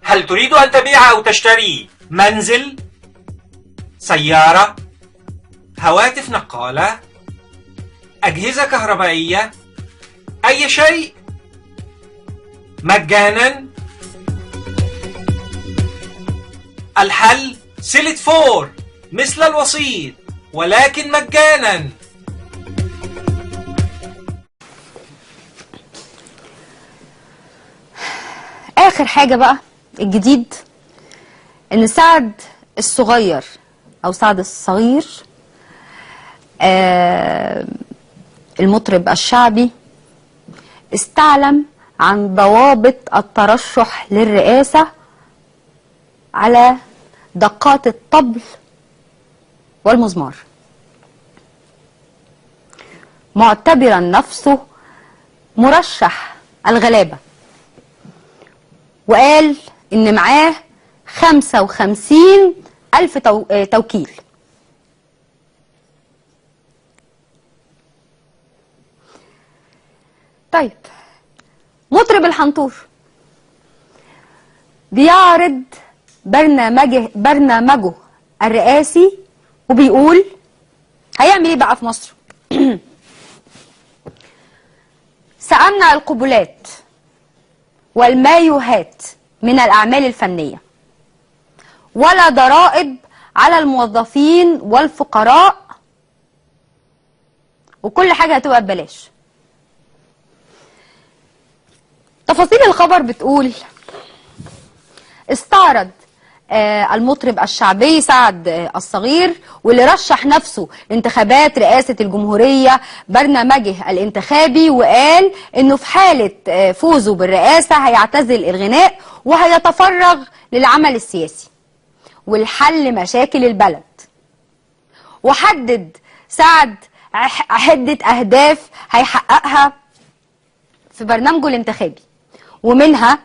هل تريد أن تبيع أو تشتري منزل، سيارة، هواتف نقالة، أجهزة كهربائية، أي شيء مجانا؟ الحل سيلت فور مثل الوسيط ولكن مجانا. آخر حاجة بقى الجديد إن سعد الصغير أو سعد الصغير المطرب الشعبي استعلم عن ضوابط الترشح للرئاسة على دقات الطبل والمزمار، معتبرا نفسه مرشح الغلابة، وقال إن معاه 55,000 توكيل. طيب، مطرب الحنطور بيعرض برنامجه الرئاسي وبيقول هيعمل ايه بقى في مصر؟ سأمنع القبلات والمايوهات من الأعمال الفنية، ولا ضرائب على الموظفين والفقراء، وكل حاجة هتبقى ببلاش. تفاصيل الخبر بتقول استعرض المطرب الشعبي سعد الصغير واللي رشح نفسه لانتخابات رئاسة الجمهورية برنامجه الانتخابي، وقال انه في حالة فوزه بالرئاسة هيعتزل الغناء وهيتفرغ للعمل السياسي والحل مشاكل البلد. وحدد سعد عدة أهداف هيحققها في برنامجه الانتخابي، ومنها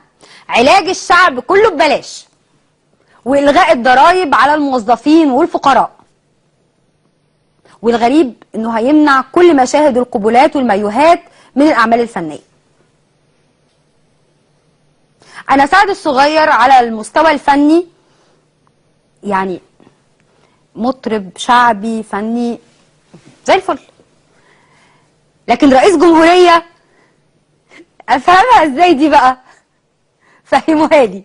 علاج الشعب كله ببلاش، وإلغاء الضرائب على الموظفين والفقراء، والغريب انه هيمنع كل مشاهد القبلات والمايوهات من الأعمال الفنية. أنا سعد الصغير على المستوى الفني يعني مطرب شعبي فني زي الفل، لكن رئيس جمهورية أفهمها ازاي دي بقى؟ فهموها لي.